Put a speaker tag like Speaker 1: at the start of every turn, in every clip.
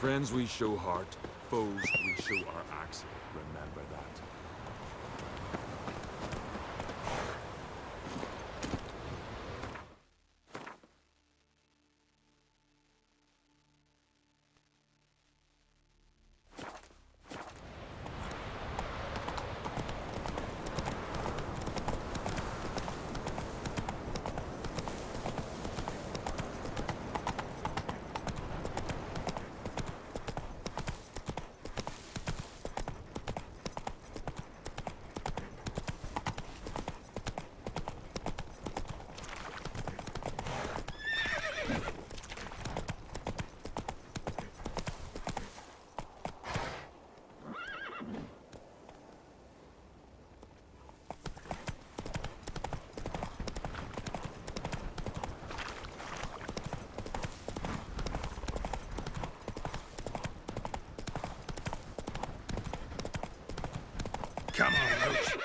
Speaker 1: Friends we show heart, foes we show our axe. Remember that.
Speaker 2: Come on, Roach.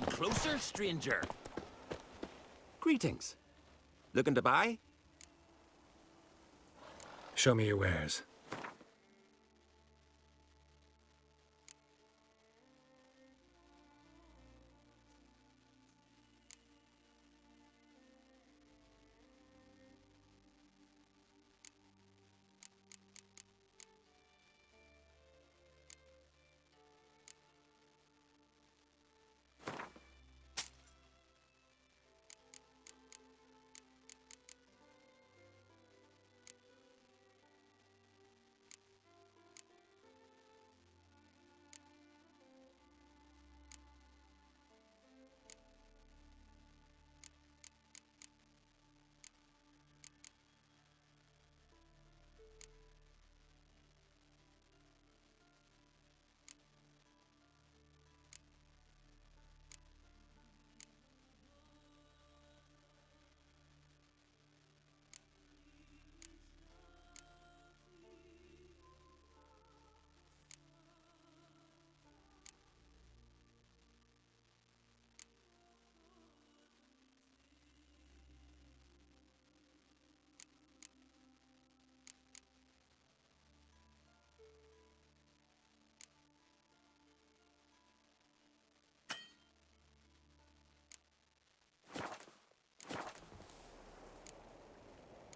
Speaker 3: Closer, stranger. Greetings. Looking to buy?
Speaker 2: Show me your wares.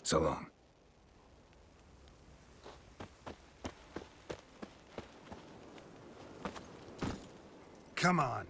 Speaker 2: So long. Come on.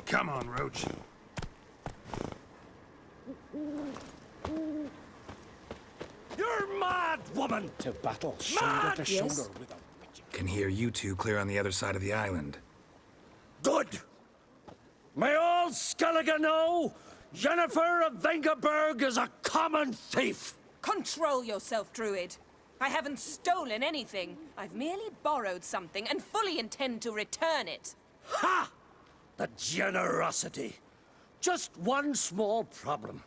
Speaker 2: Come on, Roach.
Speaker 4: You're mad, woman!
Speaker 5: To battle shoulder to shoulder with a witch.
Speaker 2: Can hear you two clear on the other side of the island.
Speaker 4: Good! May all Skellige know Jennifer of Vengerberg is a common thief!
Speaker 6: Control yourself, Druid. I haven't stolen anything. I've merely borrowed something and fully intend to return it.
Speaker 4: Ha! The generosity. Just one small problem.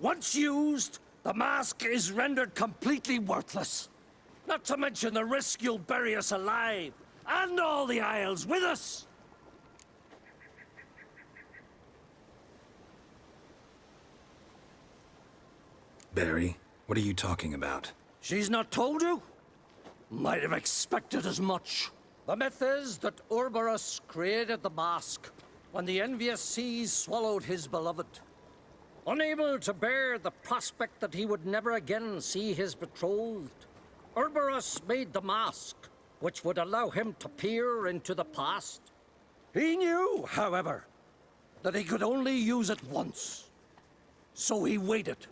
Speaker 4: Once used, the mask is rendered completely worthless. Not to mention the risk you'll bury us alive, and all the Isles with us.
Speaker 2: Barry, what are you talking about?
Speaker 4: She's not told you? Might have expected as much. The myth is that Ouroboros created the mask when the envious seas swallowed his beloved. Unable to bear the prospect that he would never again see his betrothed, Ouroboros made the mask, which would allow him to peer into the past. He knew, however, that he could only use it once. So he waited.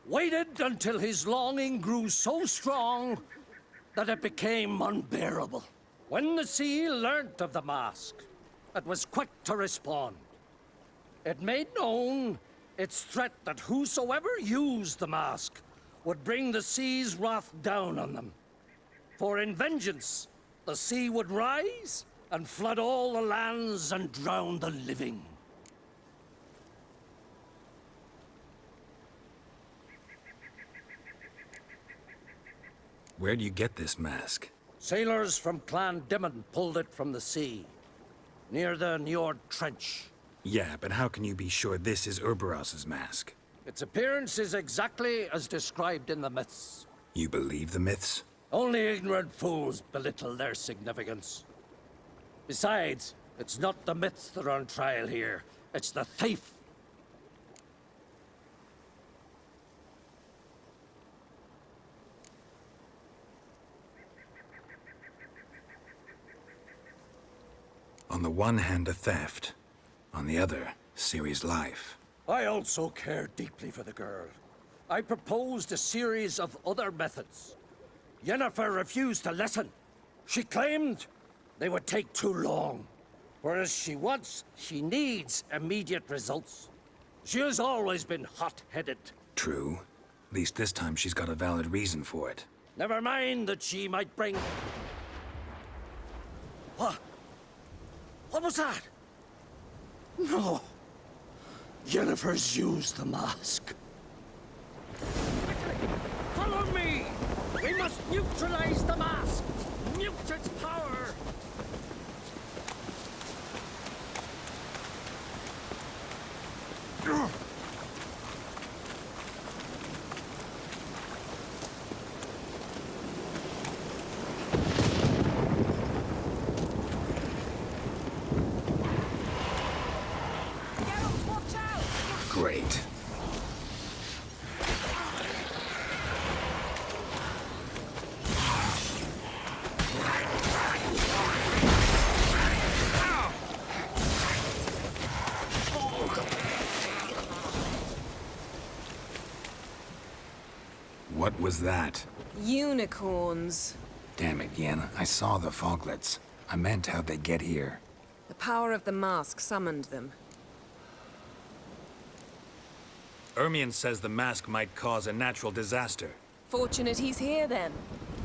Speaker 4: Waited until his longing grew so strong that it became unbearable. When the sea learnt of the mask, it was quick to respond. It made known its threat that whosoever used the mask would bring the sea's wrath down on them. For in vengeance, the sea would rise and flood all the lands and drown the living.
Speaker 2: Where do you get this mask?
Speaker 4: Sailors from Clan Dimon pulled it from the sea, near the Njord Trench.
Speaker 2: Yeah, but how can you be sure this is Ouroboros' mask?
Speaker 4: Its appearance is exactly as described in the myths.
Speaker 2: You believe the myths?
Speaker 4: Only ignorant fools belittle their significance. Besides, it's not the myths that are on trial here. It's the thief.
Speaker 2: On the one hand, a theft. On the other, Ciri's life.
Speaker 4: I also care deeply for the girl. I proposed a series of other methods. Yennefer refused to listen. She claimed they would take too long. Whereas she needs immediate results. She has always been hot-headed.
Speaker 2: True. At least this time she's got a valid reason for it.
Speaker 4: Never mind that she might bring... What? What was that? No. Yennefer's used the mask. Follow me! We must neutralize the mask! Mute its power!
Speaker 2: Great. What was that?
Speaker 6: Unicorns.
Speaker 2: Damn it, Yen. I saw the foglets. I meant how'd they get here.
Speaker 6: The power of the mask summoned them.
Speaker 2: Ermion says the mask might cause a natural disaster.
Speaker 6: Fortunate he's here, then.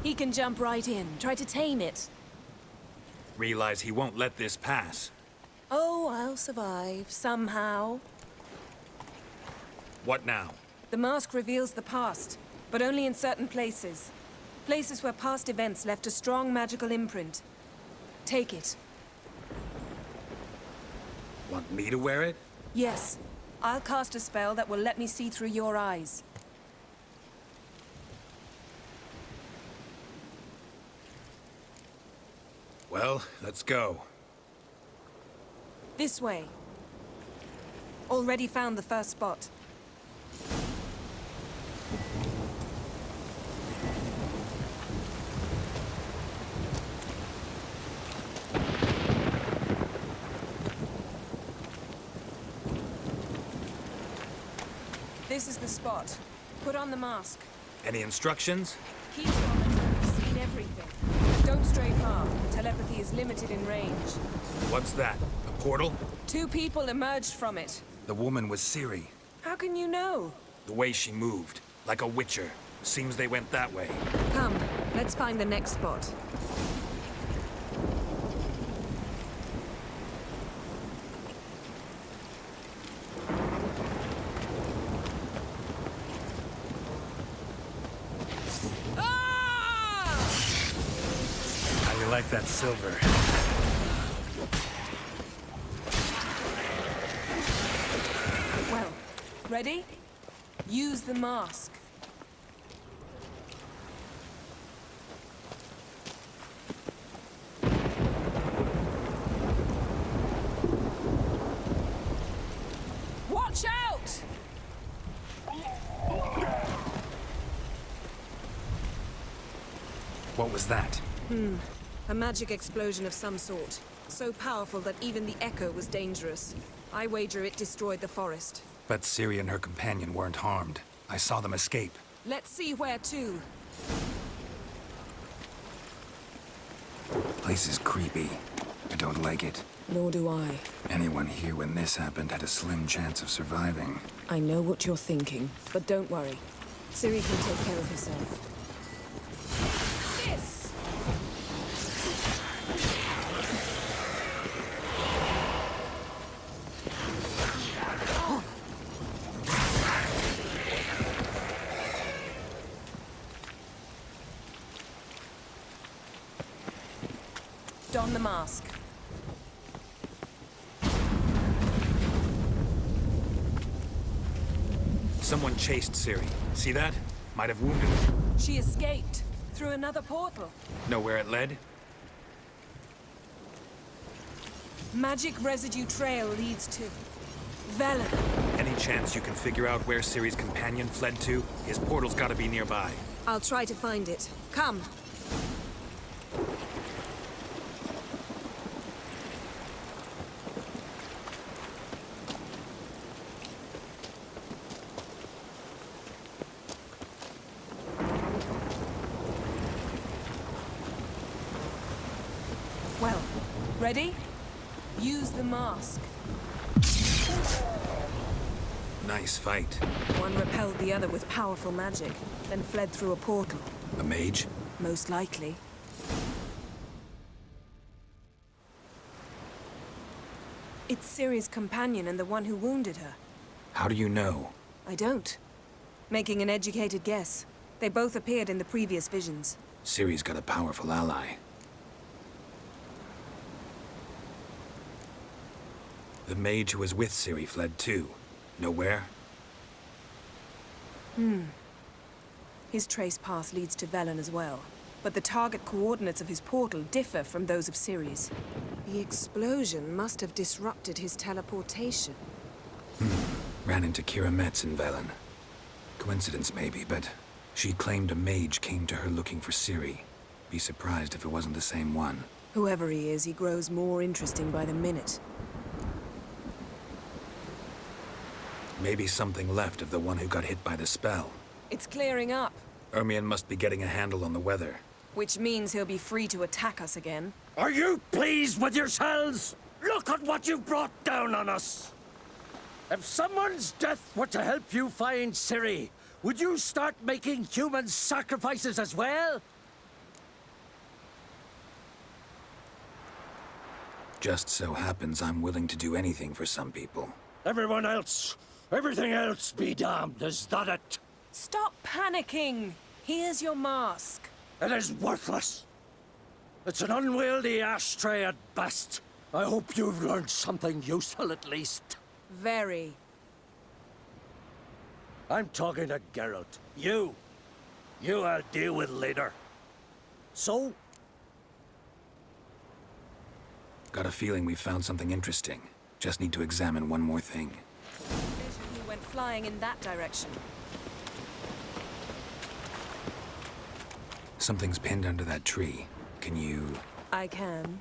Speaker 6: He can jump right in, try to tame it.
Speaker 2: Realize he won't let this pass.
Speaker 6: Oh, I'll survive, somehow.
Speaker 2: What now?
Speaker 6: The mask reveals the past, but only in certain places. Places where past events left a strong magical imprint. Take it.
Speaker 2: Want me to wear it?
Speaker 6: Yes. I'll cast a spell that will let me see through your eyes.
Speaker 2: Well, let's go.
Speaker 6: This way. Already found the first spot. This is the spot. Put on the mask.
Speaker 2: Any instructions?
Speaker 6: Keep it on until you've seen everything. Don't stray far. Telepathy is limited in range.
Speaker 2: What's that? A portal?
Speaker 6: 2 people emerged from it.
Speaker 2: The woman was Ciri.
Speaker 6: How can you know?
Speaker 2: The way she moved, like a witcher. Seems they went that way.
Speaker 6: Come, let's find the next spot.
Speaker 2: How you like that silver?
Speaker 6: Well, ready? Use the mask. Watch out!
Speaker 2: What was that?
Speaker 6: A magic explosion of some sort. So powerful that even the echo was dangerous. I wager it destroyed the forest.
Speaker 2: But Ciri and her companion weren't harmed. I saw them escape.
Speaker 6: Let's see where to.
Speaker 2: Place is creepy. I don't like it.
Speaker 6: Nor do I.
Speaker 2: Anyone here when this happened had a slim chance of surviving.
Speaker 6: I know what you're thinking, but don't worry. Ciri can take care of herself. This! Don the mask.
Speaker 2: Someone chased Ciri. See that? Might have wounded her.
Speaker 6: She escaped through another portal.
Speaker 2: Know where it led?
Speaker 6: Magic residue trail leads to Velen.
Speaker 2: Any chance you can figure out where Ciri's companion fled to? His portal's gotta be nearby.
Speaker 6: I'll try to find it. Come. Well, ready? Use the mask.
Speaker 2: Nice fight.
Speaker 6: One repelled the other with powerful magic, then fled through a portal.
Speaker 2: A mage?
Speaker 6: Most likely. It's Ciri's companion and the one who wounded her.
Speaker 2: How do you know?
Speaker 6: I don't. Making an educated guess. They both appeared in the previous visions.
Speaker 2: Ciri's got a powerful ally. The mage who was with Ciri fled too. Know where?
Speaker 6: His trace path leads to Velen as well. But the target coordinates of his portal differ from those of Ciri's. The explosion must have disrupted his teleportation.
Speaker 2: Ran into Kira Metz in Velen. Coincidence maybe, but she claimed a mage came to her looking for Ciri. Be surprised if it wasn't the same one.
Speaker 6: Whoever he is, he grows more interesting by the minute.
Speaker 2: Maybe something left of the one who got hit by the spell.
Speaker 6: It's clearing up,
Speaker 2: Ermion must be getting a handle on the weather.
Speaker 6: which means he'll be free to attack us again.
Speaker 4: Are you pleased with yourselves? Look at what you've brought down on us. If someone's death were to help you find Ciri, would you start making human sacrifices as well?
Speaker 2: Just so happens I'm willing to do anything for some people.
Speaker 4: Everyone else, everything else be damned, is that it?
Speaker 6: Stop panicking! Here's your mask.
Speaker 4: It is worthless. It's an unwieldy ashtray at best. I hope you've learned something useful at least.
Speaker 6: Very.
Speaker 4: I'm talking to Geralt. You I'll deal with later. So,
Speaker 2: Got a feeling we found something interesting. Just need to examine one more thing.
Speaker 6: He went flying in that direction.
Speaker 2: Something's pinned under that tree. Can you...
Speaker 6: I can.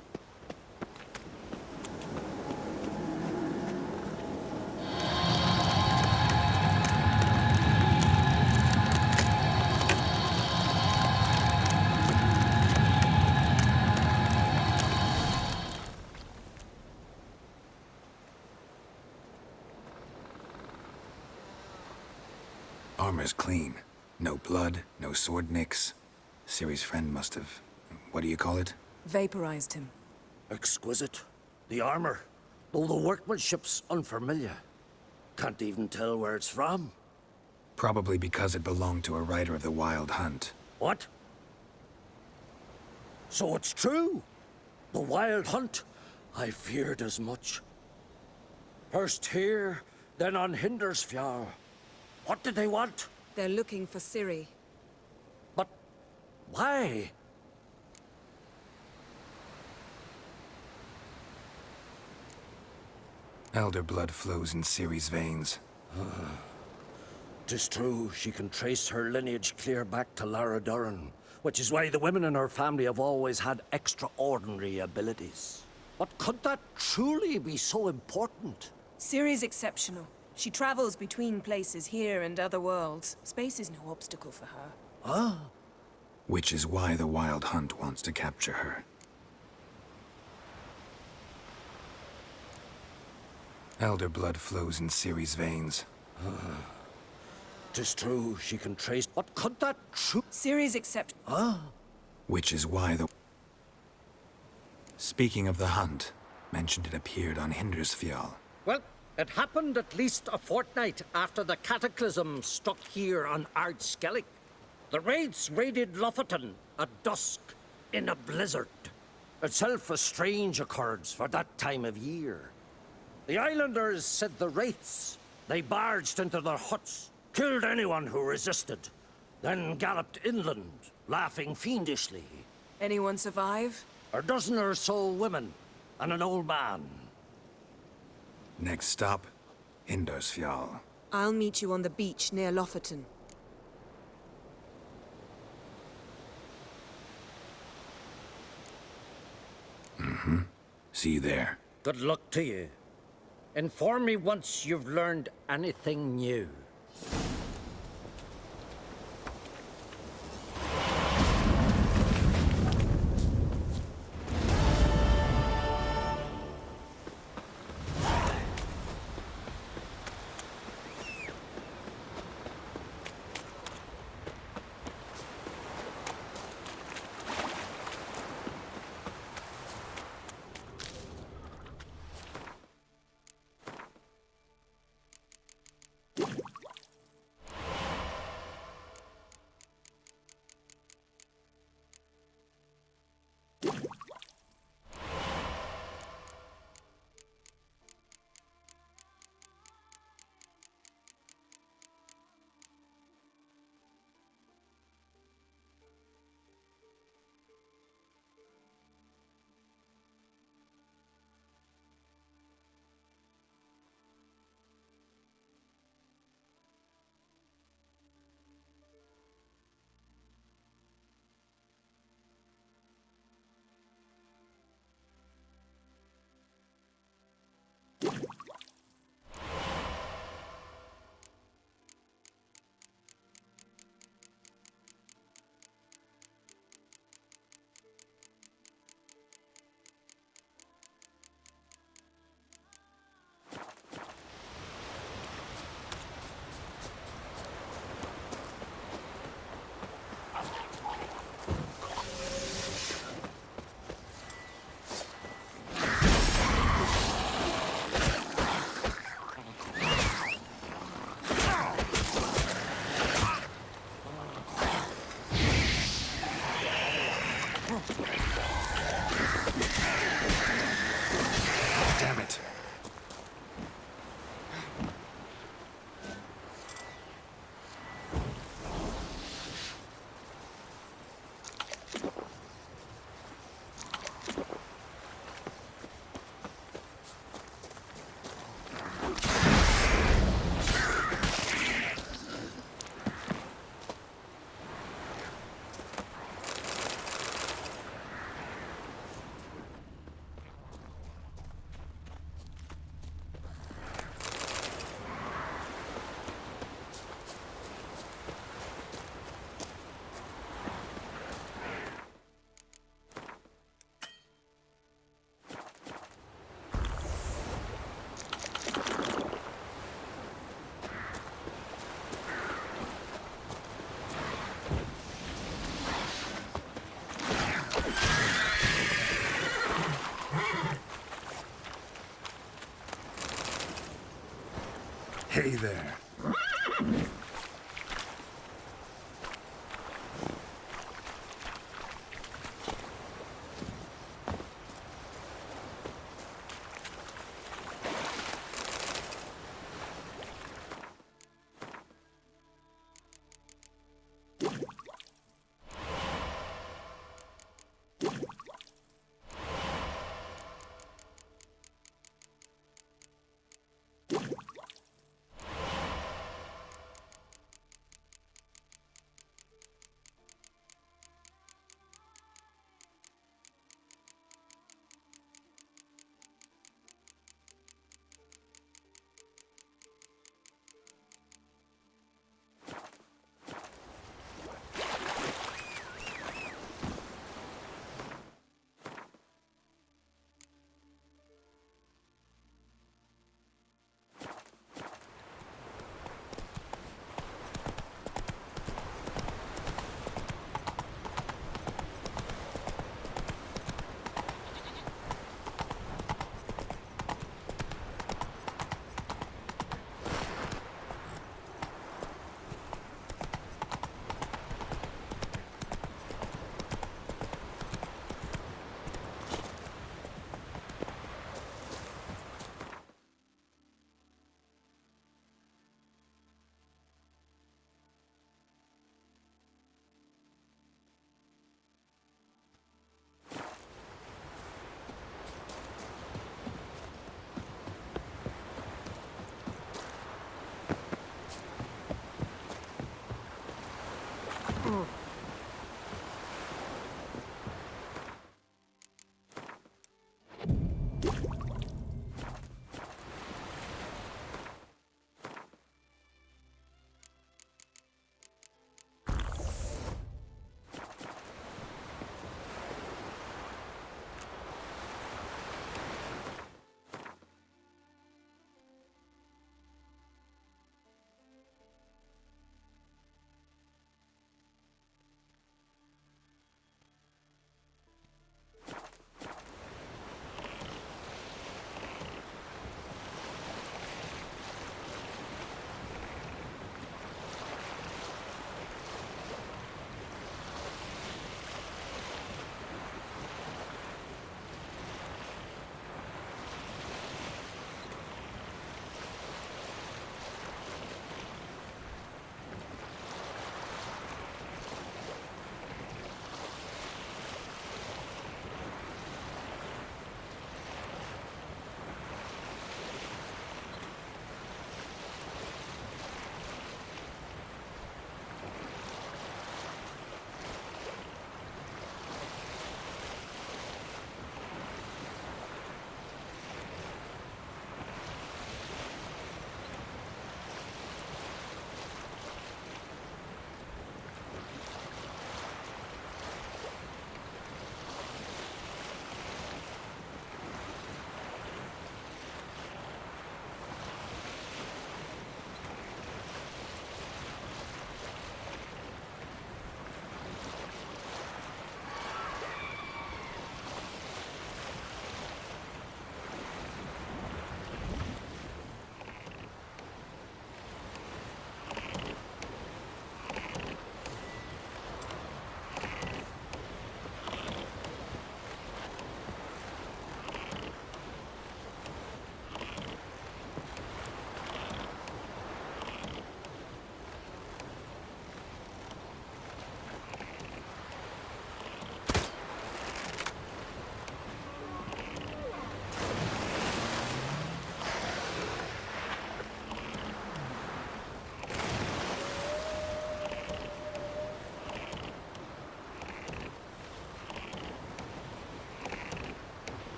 Speaker 2: Armor's clean. No blood, no sword nicks. Ciri's friend must have... what do you call it?
Speaker 6: Vaporized him.
Speaker 4: exquisite. The armor, though the workmanship's unfamiliar. Can't even tell where it's from.
Speaker 2: Probably because it belonged to a rider of the Wild Hunt.
Speaker 4: What? So it's true. The Wild Hunt. I feared as much. First here, then on Hindersfjall. What did they want?
Speaker 6: They're looking for Ciri.
Speaker 4: But why?
Speaker 2: Elder blood flows in Ciri's veins.
Speaker 4: 'Tis true, she can trace her lineage clear back to Lara Duran, which is why the women in her family have always had extraordinary abilities. But could that truly be so important?
Speaker 6: Ciri's exceptional. She travels between places here and other worlds. Space is no obstacle for her.
Speaker 2: Which is why the Wild Hunt wants to capture her. Elder blood flows in Ciri's veins.
Speaker 4: 'Tis true, she can trace... But could that true...
Speaker 6: Ciri's exceptional.
Speaker 2: Which is why the... Speaking of the hunt, mentioned it appeared on Hindersfjall.
Speaker 4: Well, it happened at least a fortnight after the cataclysm struck here on Ardskellig. The raids raided Lofoten at dusk in a blizzard. Itself a strange occurrence for that time of year. The islanders said the wraiths. They barged into their huts, killed anyone who resisted, then galloped inland, laughing fiendishly.
Speaker 6: Anyone survive?
Speaker 4: A dozen or so women, and an old man.
Speaker 2: Next stop, Hindersfjall.
Speaker 6: I'll meet you on the beach near Lofoten.
Speaker 2: See you there.
Speaker 4: Good luck to you. Inform me once you've learned anything new.
Speaker 5: Hey there.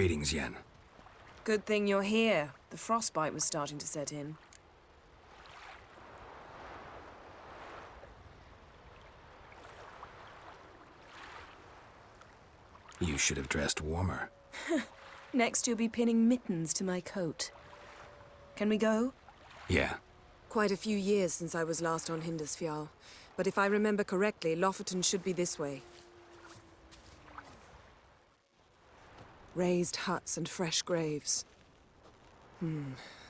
Speaker 2: Greetings, Yen.
Speaker 6: Good thing you're here. The frostbite was starting to set in.
Speaker 2: You should have dressed warmer.
Speaker 6: Next, you'll be pinning mittens to my coat. Can we go?
Speaker 2: Yeah.
Speaker 6: Quite a few years since I was last on Hindusfjall. But if I remember correctly, Lofoten should be this way. Raised huts and fresh graves.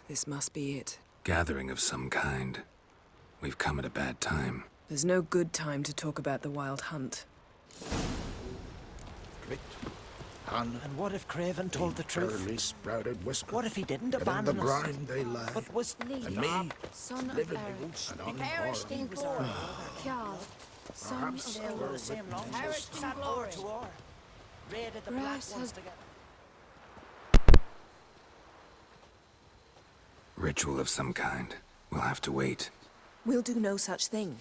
Speaker 6: This must be it.
Speaker 2: Gathering of some kind. We've come at a bad time.
Speaker 6: There's no good time to talk about the wild hunt.
Speaker 5: Grit, Han,
Speaker 7: And what if Craven told the truth?
Speaker 5: early sprouted whisker.
Speaker 7: What if he didn't
Speaker 5: And in the
Speaker 7: abandon us?
Speaker 5: brine they lie.
Speaker 7: But was
Speaker 5: And me,
Speaker 8: Son of
Speaker 5: living
Speaker 8: Eric,
Speaker 5: and on
Speaker 8: perished in glory. Kjall, son
Speaker 5: Perhaps
Speaker 8: of
Speaker 7: they were the
Speaker 8: Eric.
Speaker 7: same long
Speaker 8: Perished in
Speaker 7: sat
Speaker 8: glory.
Speaker 7: over to war, raided the black
Speaker 8: Grass
Speaker 7: ones
Speaker 8: has-
Speaker 7: together.
Speaker 2: Ritual of some kind. We'll have to wait.
Speaker 6: We'll do no such thing.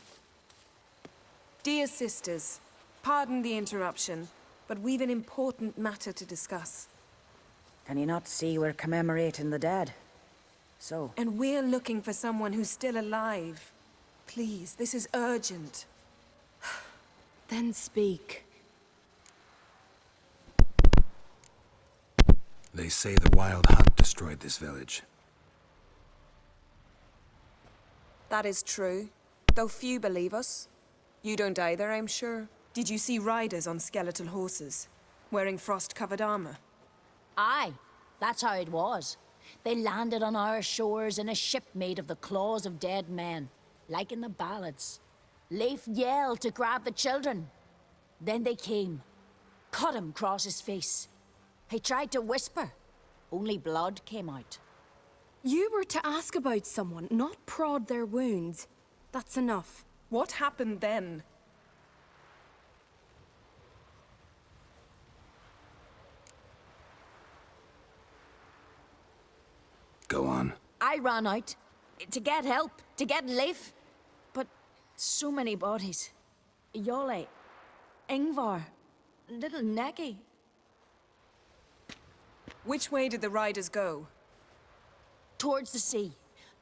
Speaker 6: Dear sisters, pardon the interruption, but we've an important matter to discuss.
Speaker 9: Can you not see we're commemorating the dead? So,
Speaker 6: And we're looking for someone who's still alive. Please, this is urgent.
Speaker 8: Then speak.
Speaker 2: They say the wild hunt destroyed this village.
Speaker 6: That is true, though few believe us. You don't either, I'm sure. Did you see riders on skeletal horses, wearing frost-covered armor?
Speaker 10: Aye, that's how it was. They landed on our shores in a ship made of the claws of dead men, like in the ballads. Leif yelled to grab the children. Then they came, cut him across his face. He tried to whisper, only blood came out.
Speaker 8: You were to ask about someone, not prod their wounds. That's enough.
Speaker 6: What happened then?
Speaker 2: Go on.
Speaker 10: I ran out to get help, to get Leif. But so many bodies. Yolle, Ingvar, little Necky.
Speaker 6: Which way did the riders go?
Speaker 10: Towards the sea,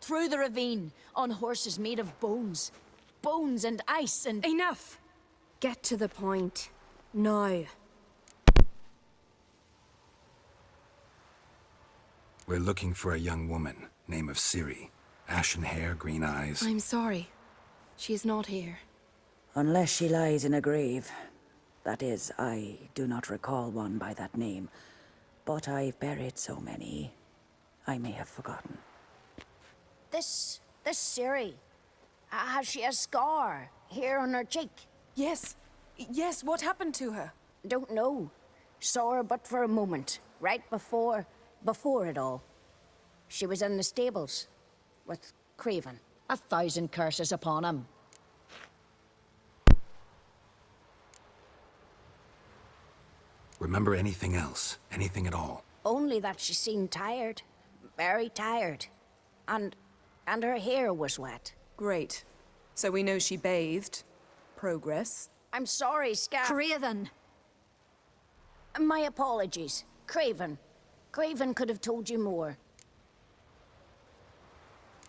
Speaker 10: through the ravine, on horses made of bones. Bones and ice and...
Speaker 8: Enough! Get to the point. Now.
Speaker 2: We're looking for a young woman, name of Ciri. Ashen hair, green eyes.
Speaker 8: I'm sorry. She is not here.
Speaker 9: unless she lies in a grave. That is, I do not recall one by that name. But I've buried so many, I may have forgotten.
Speaker 10: This Ciri, has she a scar here on her cheek?
Speaker 6: Yes. Yes, what happened to her?
Speaker 10: Don't know. Saw her but for a moment, right before it all. She was in the stables with Craven. 1,000 curses upon him.
Speaker 2: Remember anything else? Anything at all?
Speaker 10: Only that she seemed tired. Very tired. And her hair was wet.
Speaker 6: Great. So we know she bathed. Progress.
Speaker 10: I'm sorry,
Speaker 11: Craven!
Speaker 10: My apologies. Craven. Craven could have told you more.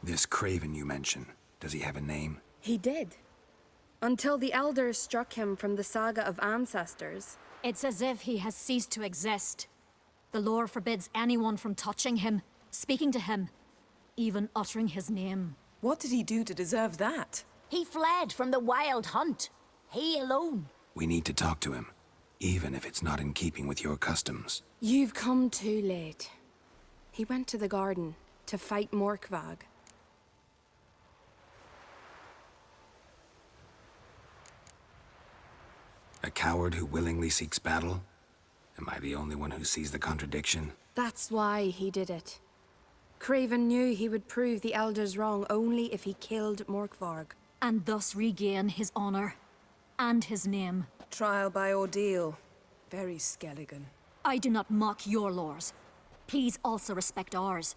Speaker 2: This Craven you mention, does he have a name?
Speaker 8: He did. Until the elders struck him from the saga of ancestors.
Speaker 11: It's as if he has ceased to exist. The lore forbids anyone from touching him, speaking to him, even uttering his name.
Speaker 6: What did he do to deserve that?
Speaker 10: He fled from the wild hunt. He alone.
Speaker 2: We need to talk to him, even if it's not in keeping with your customs.
Speaker 8: You've come too late. He went to the garden to fight Morkvag.
Speaker 2: A coward who willingly seeks battle? Am I the only one who sees the contradiction?
Speaker 8: That's why he did it. Craven knew he would prove the elders wrong only if he killed Morkvarg.
Speaker 11: And thus regain his honor and his name.
Speaker 6: Trial by ordeal. Very Skelligan.
Speaker 11: I do not mock your laws. Please also respect ours.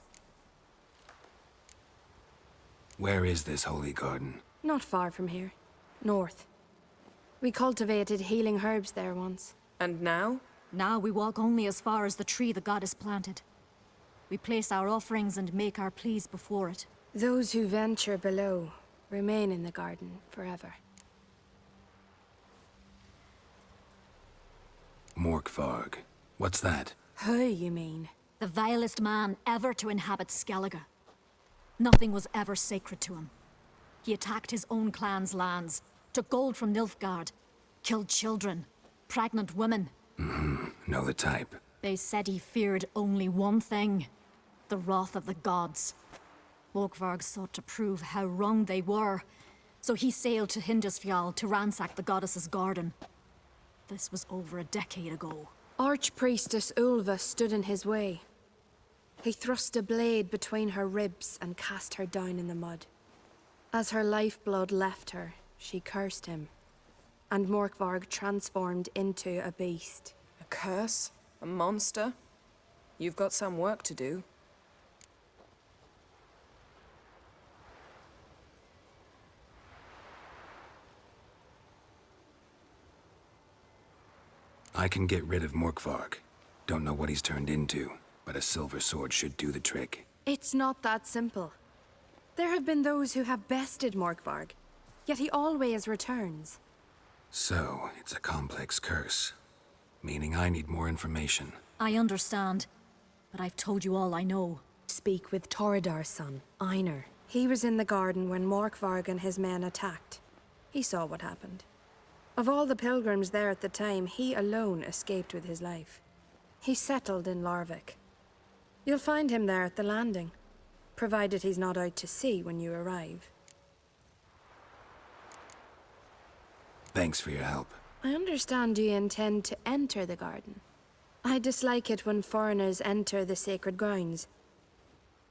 Speaker 2: Where is this holy garden?
Speaker 8: Not far from here. North. We cultivated healing herbs there once.
Speaker 6: And now?
Speaker 11: Now we walk only as far as the tree the goddess planted. We place our offerings and make our pleas before it.
Speaker 8: Those who venture below remain in the garden forever.
Speaker 2: Morkvarg. What's that?
Speaker 8: Who, you mean?
Speaker 11: The vilest man ever to inhabit Skellige. Nothing was ever sacred to him. He attacked his own clan's lands, took gold from Nilfgaard, killed children, pregnant women.
Speaker 2: Know the type.
Speaker 11: They said he feared only one thing, the wrath of the gods. Morkvarg sought to prove how wrong they were, so he sailed to Hindisfjall to ransack the goddess's garden. This was over a decade ago.
Speaker 8: Archpriestess Ulva stood in his way. He thrust a blade between her ribs and cast her down in the mud. As her lifeblood left her, she cursed him, and Morkvarg transformed into a beast.
Speaker 6: A curse? A monster? You've got some work to do.
Speaker 2: I can get rid of Morkvarg. Don't know what he's turned into, but a silver sword should do the trick.
Speaker 8: It's not that simple. There have been those who have bested Morkvarg, yet he always returns.
Speaker 2: So, it's a complex curse. Meaning I need more information.
Speaker 11: I understand, but I've told you all I know.
Speaker 8: Speak with Torridar's son, Einar. He was in the garden when Morkvarg and his men attacked. He saw what happened. Of all the pilgrims there at the time, he alone escaped with his life. He settled in Larvik. You'll find him there at the landing, provided he's not out to sea when you arrive.
Speaker 2: Thanks for your help.
Speaker 8: I understand you intend to enter the garden. I dislike it when foreigners enter the sacred grounds,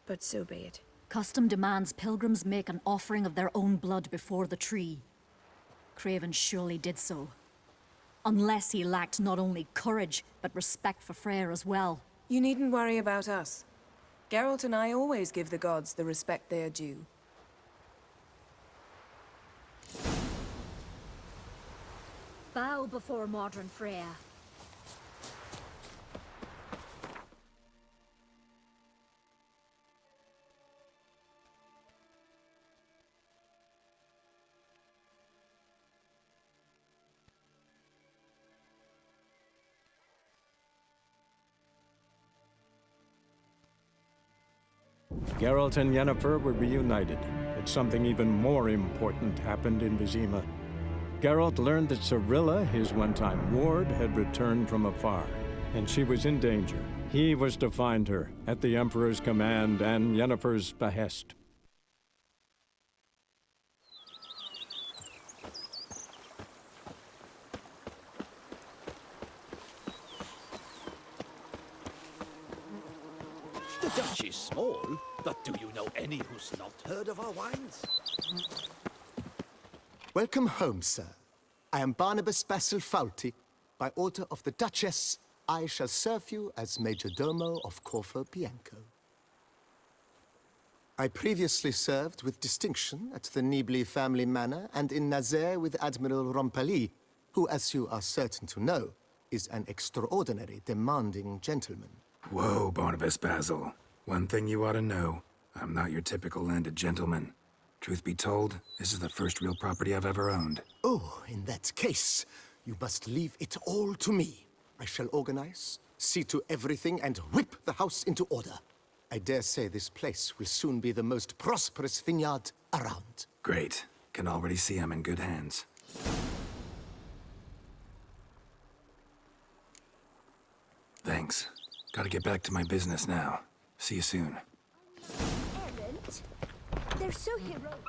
Speaker 8: but so be it.
Speaker 11: Custom demands pilgrims make an offering of their own blood before the tree. Craven surely did so. Unless he lacked not only courage, but respect for Freyr as well.
Speaker 6: You needn't worry about us. Geralt and I always give the gods the respect they are due.
Speaker 11: Bow before modern Freya.
Speaker 12: Geralt and Yennefer were reunited, but something even more important happened in Vizima. Geralt learned that Cirilla, his one-time ward, had returned from afar, and she was in danger. He was to find her, at the Emperor's command and Yennefer's behest.
Speaker 5: The Dutch is small, but do you know any who's not heard of our wines?
Speaker 13: Welcome home, sir. I am Barnabas Basil Faulty. By order of the Duchess, I shall serve you as Major Domo of Corfu Bianco. I previously served with distinction at the Nibli family manor and in Nazaire with Admiral Rompali, who, as you are certain to know, is an extraordinary, demanding gentleman.
Speaker 2: Whoa, Barnabas Basil. One thing you ought to know. I'm not your typical landed gentleman. Truth be told, this is the first real property I've ever owned.
Speaker 13: Oh, in that case, you must leave it all to me. I shall organize, see to everything, and whip the house into order. I dare say this place will soon be the most prosperous vineyard around.
Speaker 2: Great. Can already see I'm in good hands. Thanks. Gotta get back to my business now. See you soon.
Speaker 14: Errant? They're so heroic.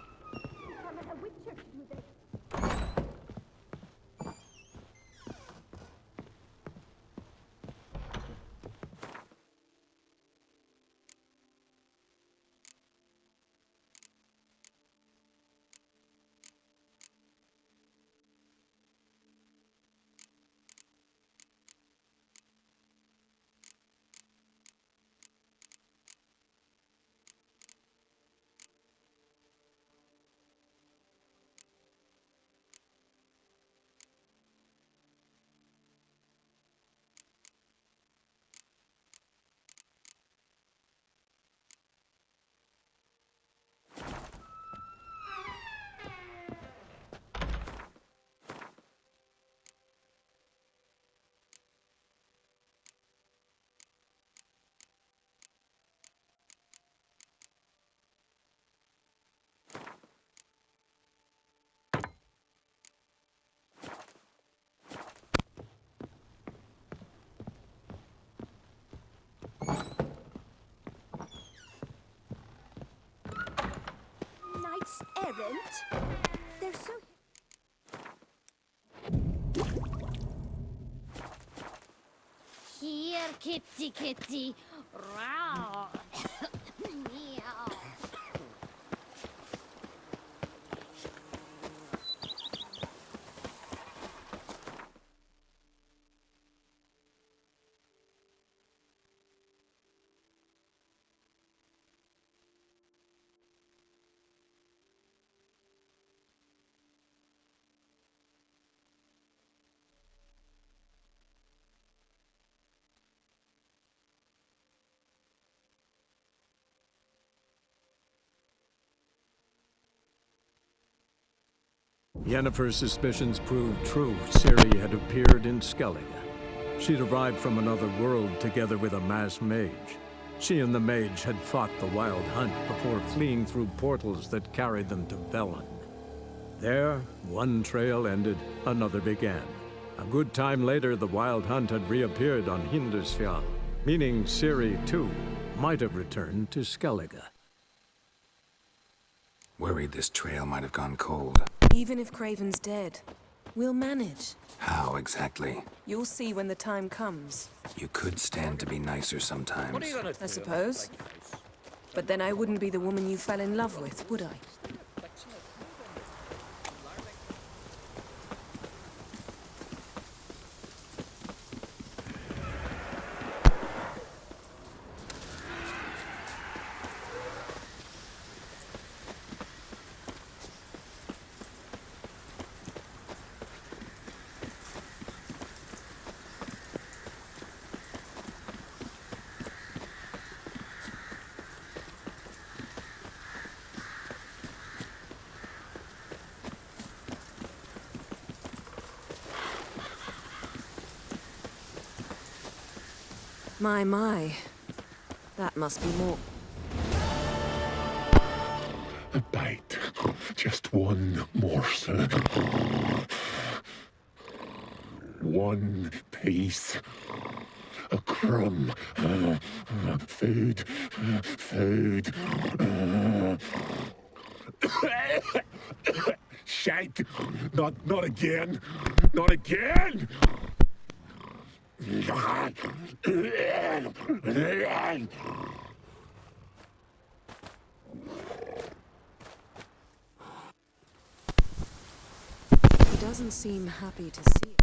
Speaker 14: errant. They're so...
Speaker 15: Here, kitty, kitty. Row. Meow.
Speaker 12: Yennefer's suspicions proved true. Ciri had appeared in Skellige. She'd arrived from another world together with a masked mage. She and the mage had fought the Wild Hunt before fleeing through portals that carried them to Velen. There, one trail ended, another began. A good time later, the Wild Hunt had reappeared on Hindisfjall, meaning Ciri, too, might have returned to Skellige.
Speaker 2: Worried this trail might have gone cold.
Speaker 6: Even if Craven's dead, we'll manage.
Speaker 2: How exactly?
Speaker 6: You'll see when the time comes.
Speaker 2: You could stand to be nicer sometimes.
Speaker 4: What are you gonna do?
Speaker 6: I suppose. But then I wouldn't be the woman you fell in love with, would I? My. That must be more.
Speaker 16: A bite. Just one morsel. One piece. A crumb. Food. Food. Shite. Not again. Not again!
Speaker 6: He doesn't seem happy to see it.